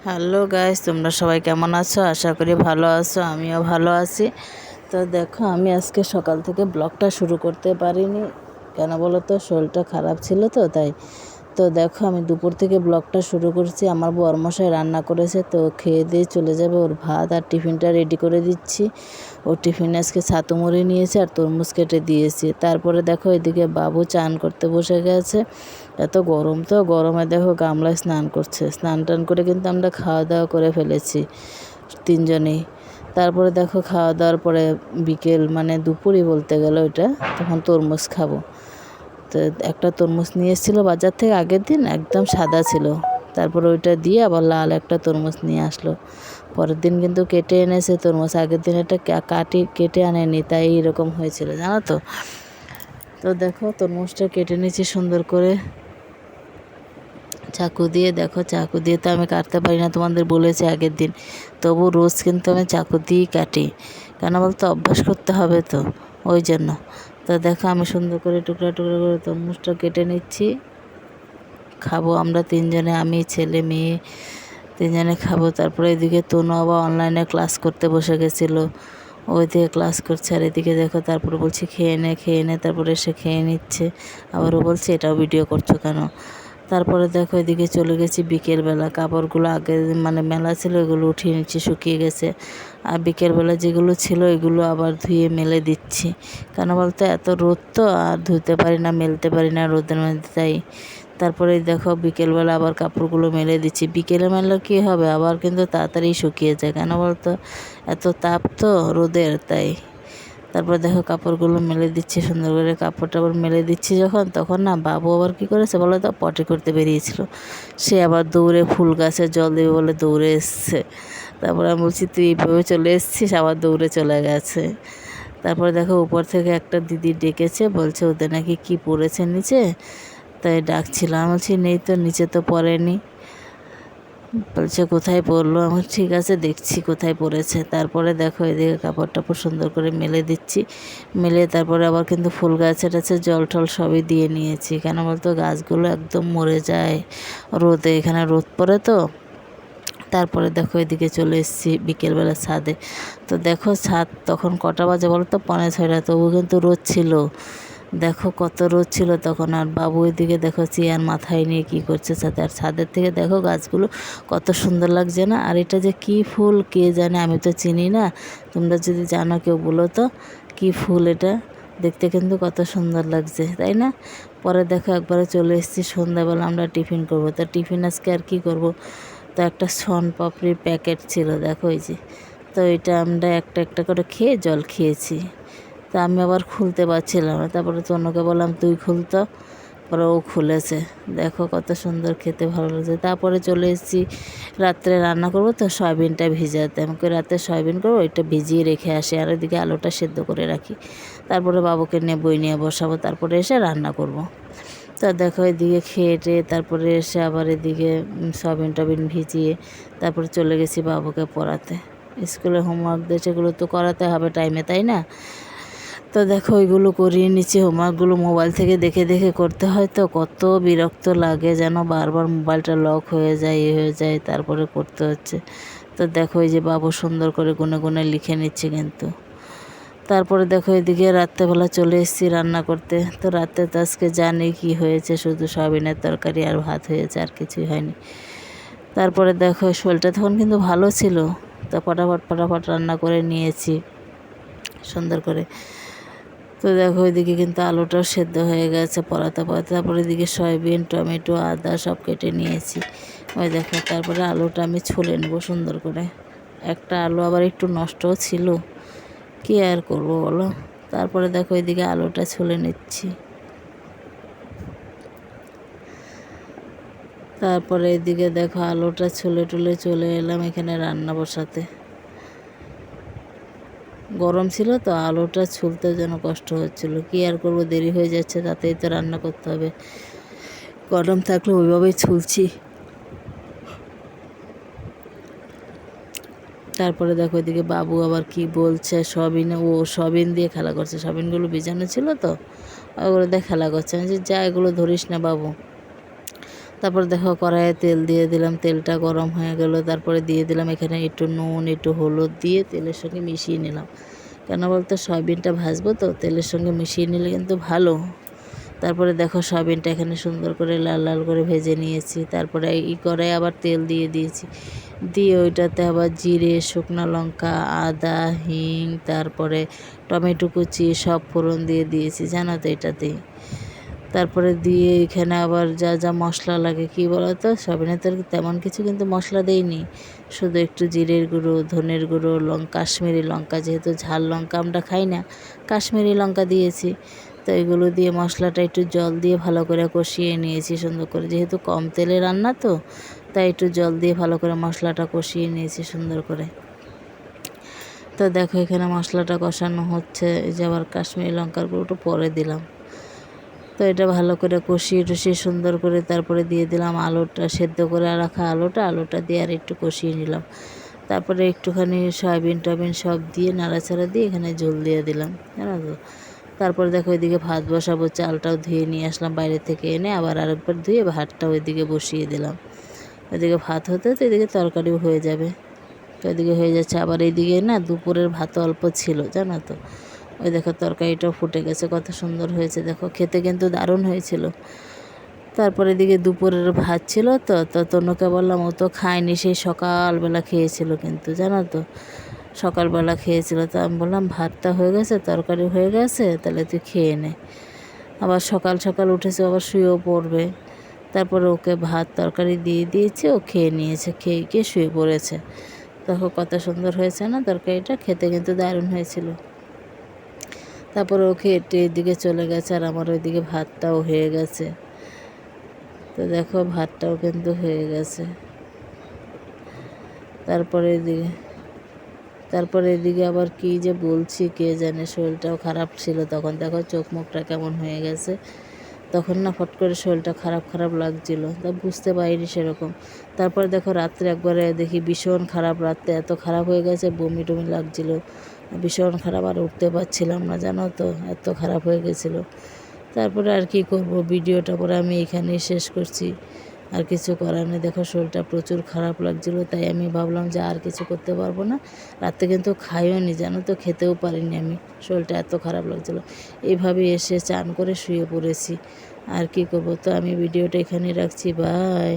Hello guys, তোমরা সবাই কেমন আছো? আশা করি ভালো আছো, আমিও ভালো আছি। তো দেখো, আমি আজকে সকাল থেকে ব্লগটা শুরু করতে পারিনি। কেন বলো তো, শরীরটা খারাপ ছিল তো তাই। তো দেখো, আমি দুপুর থেকে ব্লগটা শুরু করছি। আমার বরমশাই রান্না করেছে, তো খেয়ে দিয়ে চলে যাবে। ওর ভাত আর টিফিনটা রেডি করে দিচ্ছি। ওর টিফিনে আজকে ছাতু মুড়ি নিয়েছে আর তরমুজ কেটে দিয়েছি। তারপরে দেখো, এদিকে বাবু চান করতে বসে গেছে। এত গরম, তো গরমে দেখো গামলায় স্নান করছে। স্নান টান করে কিন্তু আমরা খাওয়া দাওয়া করে ফেলেছি তিনজনেই। তারপরে দেখো, খাওয়া দাওয়ার পরে বিকেল মানে দুপুরই বলতে গেল ওইটা, তখন তরমুজ খাবো। তো একটা তরমুজ নিয়ে এসেছিলো বাজার থেকে আগের দিন, একদম সাদা ছিল। তারপর ওইটা দিয়ে আবার লাল একটা তরমুজ নিয়ে আসলো। পরের দিন কিন্তু কেটে এনেছে তরমুজ, আগের দিন এটা কেটে আনেনি, তাই এরকম হয়েছিল জানো তো। তো দেখো, তরমুজটা কেটে নিয়েছি সুন্দর করে চাকু দিয়ে। দেখো, চাকু দিয়ে তো আমি কাটতে পারি না, তোমাদের বলেছি আগের দিন। তবু রোজ কিন্তু আমি চাকু দিয়েই কাটি, কেন বলতো, অভ্যাস করতে হবে তো, ওই জন্য। তো দেখো, আমি সুন্দর করে টুকরা টুকরা করে তরমুজটা কেটে নিচ্ছি। খাবো আমরা তিনজনে, আমি ছেলে মেয়ে তিনজনে খাবো। তারপরে এদিকে তনু আবার অনলাইনে ক্লাস করতে বসে গেছিলো, ওই থেকে ক্লাস করছে। আর এদিকে দেখো, তারপরে বলছি খেয়ে নে, তারপরে এসে খেয়ে নিচ্ছে। আবারও বলছে এটাও ভিডিও করছো কেন। তারপরে দেখো, এদিকে চলে গেছি বিকেলবেলা। কাপড়গুলো আগে মানে মেলা ছিল, এগুলো উঠিয়ে নিচ্ছি, শুকিয়ে গেছে। আর বিকেলবেলা যেগুলো ছিল এগুলো আবার ধুয়ে মেলে দিচ্ছি। কেন বলতো, এত রোদ তো, আর ধুতে পারি না, মেলতে পারি না রোদের মধ্যে, তাই। তারপরে দেখো, বিকেলবেলা আবার কাপড়গুলো মেলে দিচ্ছি। বিকেলে মেললে কী হবে, আবার কিন্তু তাড়াতাড়ি শুকিয়ে যায়, কেন বলতো, এত তাপ তো রোদের, তাই। তারপর দেখো, কাপড়গুলো মেলে দিচ্ছি সুন্দর করে। কাপড় টাপড় মেলে দিচ্ছি যখন, তখন না বাবু আবার কী করেছে বলো তো, পটি করতে বেরিয়েছিল। সে আবার দৌড়ে ফুল গাছে জল দেবে বলে দৌড়ে এসছে। তারপর আমি বলছি তুই এইভাবে চলে এসছিস, আবার দৌড়ে চলে গেছে। তারপরে দেখো, উপর থেকে একটা দিদি ডেকেছে, বলছে ওদের নাকি কী পড়েছে নিচে, তাই ডাকছিল। আমি বলছি নেই তো, নিচে তো পড়েনি। বলছে কোথায় পড়লো, আমি ঠিক আছে দেখছি কোথায় পড়েছে। তারপরে দেখো, এদিকে কাপড় টাপড় সুন্দর করে মেলে দিচ্ছি। মেলে তারপরে আবার কিন্তু ফুল গাছের টাছে জল টল সবই দিয়ে নিয়েছি, কেন বলতো গাছগুলো একদম মরে যায় রোদে, এখানে রোদ পড়ে তো। তারপরে দেখো, এদিকে চলে এসেছি বিকেলবেলা ছাদে। তো দেখো, ছাদ তখন কটা বাজে বলো তো, 5:45, তবু কিন্তু রোদ ছিল। দেখো কত রোদ ছিল তখন। আর বাবু এদিকে দেখো চেয়ার মাথায় নিয়ে কী করছে ছাদে। আর ছাদের থেকে দেখো গাছগুলো কত সুন্দর লাগছে না। আর এটা যে কী ফুল কে জানে, আমি তো চিনি না। তোমরা যদি জানো কেউ বলো তো কী ফুল এটা। দেখতে কিন্তু কত সুন্দর লাগছে, তাই না। পরে দেখো, একবারে চলে এসেছি সন্ধ্যাবেলা, আমরা টিফিন করব। তো টিফিন আজকে আর কী করব, তো একটা শন পাপড়ির প্যাকেট ছিল, দেখো এই যে। তো এটা আমরা একটা একটা করে খেয়ে জল খেয়েছি। তা আমি আবার খুলতে পারছিলাম না, তারপরে তনুকে বললাম তুই খুলতো, পরে ও খুলেছে। দেখো কত সুন্দর, খেতে ভালো লাগছে। তারপরে চলে এসেছি, রাত্রে রান্না করব তো সয়াবিনটা ভিজাতে। আমাকে রাতে সয়াবিন করবো, ওইটা ভিজিয়ে রেখে আসি, আর ওইদিকে আলুটা সেদ্ধ করে রাখি। তারপরে বাবুকে নিয়ে বই নিয়ে বসাবো, তারপরে এসে রান্না করব। তা দেখো, এদিকে খেয়ে টেয়ে তারপরে এসে আবার এদিকে সয়াবিন টবিন ভিজিয়ে তারপরে চলে গেছি বাবুকে পড়াতে। স্কুলে হোমওয়ার্ক দিয়ে সেগুলো তো করাতে হবে টাইমে, তাই না। তো দেখো, ওইগুলো করিয়ে নিচ্ছি। হোমওয়ার্কগুলো মোবাইল থেকে দেখে দেখে করতে হয় তো, কত বিরক্ত লাগে যেন, বারবার মোবাইলটা লক হয়ে যায়, হয়ে যায়, তারপরে করতে হচ্ছে। তো দেখো, এই যে বাবু সুন্দর করে গুনে গুনে লিখে নিচ্ছে কিন্তু। তারপরে দেখো, এদিকে রাত্রেবেলা চলে এসেছি রান্না করতে। তো রাতে তো আজকে জানি কি হয়েছে, শুধু সয়াবিনের তরকারি আর ভাত হয়েছে, আর কিছুই হয়নি। তারপরে দেখো, শোলটা তখন কিন্তু ভালো ছিল, তো ফটাফট রান্না করে নিয়েছি সুন্দর করে। তো দেখো, ওইদিকে কিন্তু আলুটাও সেদ্ধ হয়ে গেছে পরাতে। তারপরে এদিকে সয়াবিন, টমেটো, আদা সব কেটে নিয়েছি, ওই দেখো। তারপরে আলুটা আমি ছুলে নেবো সুন্দর করে। একটা আলু আবার একটু নষ্টও ছিল, কী আর করবো বলো। তারপরে দেখো, এদিকে আলুটা ছুলে নিচ্ছি। তারপরে এদিকে দেখো, আলুটা ছুলে টুলে চলে এলাম এখানে রান্না বসাতে। গরম ছিল তো, আলুটা ছুলতে যেন কষ্ট হচ্ছিলো, কী আর করবো, দেরি হয়ে যাচ্ছে, তাতেই তো রান্না করতে হবে। গরম থাকলে ওইভাবেই ছুলছি। তারপরে দেখো, এদিকে বাবু আবার কি বলছে, সয়াবিন দিয়ে খেলা করছে। সয়াবিনগুলো ভিজানো ছিল তো, ওগুলো দিয়ে খেলা করছে। আমি যে যা, এগুলো ধরিস না বাবু। তারপর দেখো কড়াইয়ে তেল দিয়ে দিলাম, তেলটা গরম হয়ে গেল, তারপরে দিয়ে দিলাম এখানে একটু নুন, একটু হলুদ দিয়ে তেলের সঙ্গে মিশিয়ে নিলাম। কেন বলতো সয়াবিনটা ভাজবো তো, তেলের সঙ্গে মিশিয়ে নিলে কিন্তু ভালো। তারপরে দেখো সয়াবিনটা এখানে সুন্দর করে লাল লাল করে ভেজে নিয়েছি। তারপরে এই কড়াইয়ে আবার তেল দিয়ে দিয়েছি, দিয়ে ওইটাতে আবার জিরে, শুকনো লঙ্কা, আদা, হিং, তারপরে টমেটো কুচি সব ফোড়ন দিয়ে দিয়েছি, জানো তো এটাতেই। তারপরে দিয়ে এখানে আবার যা যা মশলা লাগে কী বলো তো, সয়াবিনের তরকারি তেমন কিছু কিন্তু মশলা দেইনি, শুধু একটু জিরের গুঁড়ো, ধনের গুঁড়ো, কাশ্মীরি লঙ্কা, যেহেতু ঝাল লঙ্কা আমরা খাই না, কাশ্মীরি লঙ্কা দিয়েছি। তো এগুলো দিয়ে মশলাটা একটু জল দিয়ে ভালো করে কষিয়ে নিয়েছি সুন্দর করে, যেহেতু কম তেলে রান্না তো, তাই একটু জল দিয়ে ভালো করে মশলাটা কষিয়ে নিয়েছি সুন্দর করে। তো দেখো এখানে মশলাটা কষানো হচ্ছে, এই যে আবার কাশ্মীরি লঙ্কার গুঁড়োটা পরে দিলাম। তো এটা ভালো করে কষিয়ে টষিয়ে সুন্দর করে তারপরে দিয়ে দিলাম আলুটা, সেদ্ধ করে রাখা আলুটা দিয়ে আর একটু কষিয়ে নিলাম। তারপরে একটুখানি সয়াবিন টয়াবিন সব দিয়ে নাড়াচাড়া দিয়ে এখানে ঝোল দিয়ে দিলাম, জানো তো। তারপরে দেখো ওইদিকে ভাত বসাবো, চালটাও ধুয়ে নিয়ে আসলাম বাইরে থেকে এনে, আবার আরেকবার ধুয়ে ভাতটা ওইদিকে বসিয়ে দিলাম। ওইদিকে ভাত হতে তো এদিকে তরকারিও হয়ে যাবে। তো এদিকে হয়ে যাচ্ছে, আবার এইদিকে না দুপুরের ভাত অল্প ছিল, জানো তো। ওই দেখো তরকারিটাও ফুটে গেছে, কত সুন্দর হয়েছে, দেখো খেতে কিন্তু দারুণ হয়েছিল। তারপরে এদিকে দুপুরের ভাত ছিল তো, তনুকে বললাম, ও তো খায়নি, সেই সকালবেলা খেয়েছিল কিন্তু, জানো তো, সকালবেলা খেয়েছিল। তো আমি বললাম ভাতটা হয়ে গেছে, তরকারি হয়ে গেছে, তাহলে তুই খেয়ে নে। আবার সকাল সকাল উঠেছে, আবার শুয়েও পড়বে। তারপরে ওকে ভাত তরকারি দিয়ে দিয়েছে, ও খেয়ে নিয়েছে, খেয়ে গিয়ে শুয়ে পড়েছে। দেখো কত সুন্দর হয়েছে না তরকারিটা, খেতে কিন্তু দারুণ হয়েছিল। তারপরে ও খেয়ে এদিকে চলে গেছে, আর আমার ওইদিকে ভাতটাও হয়ে গেছে। তো দেখো ভাতটাও কিন্তু হয়ে গেছে। তারপরে এদিকে আবার কী যে বলছি কে জানে, শরীরটাও খারাপ ছিল তখন, দেখো চোখ মুখটা কেমন হয়ে গেছে। তখন না ফট করে শরীরটা খারাপ খারাপ লাগছিল, তা বুঝতে পারিনি সেরকম। তারপরে দেখো রাত্রে একবারে দেখি ভীষণ খারাপ, রাত্রে এত খারাপ হয়ে গেছে, বমি টমি লাগছিল, ভীষণ খারাপ, আর উঠতে পারছিলাম না, জানো তো, এত খারাপ হয়ে গেছিলো। তারপরে আর কি করব, ভিডিওটা পরে আমি এখানেই শেষ করছি, আর কিছু করার নেই। দেখো শরীরটা প্রচুর খারাপ লাগছিল, তাই আমি ভাবলাম যে আর কিছু করতে পারবো না। রাতে কিন্তু খাইও নি, জানো তো, খেতেও পারিনি আমি, শরীরটা এত খারাপ লাগছিল। এইভাবে এসে চান করে শুয়ে পড়েছি, আর কি করব। তো আমি ভিডিওটা এখানেই রাখছি, বাই।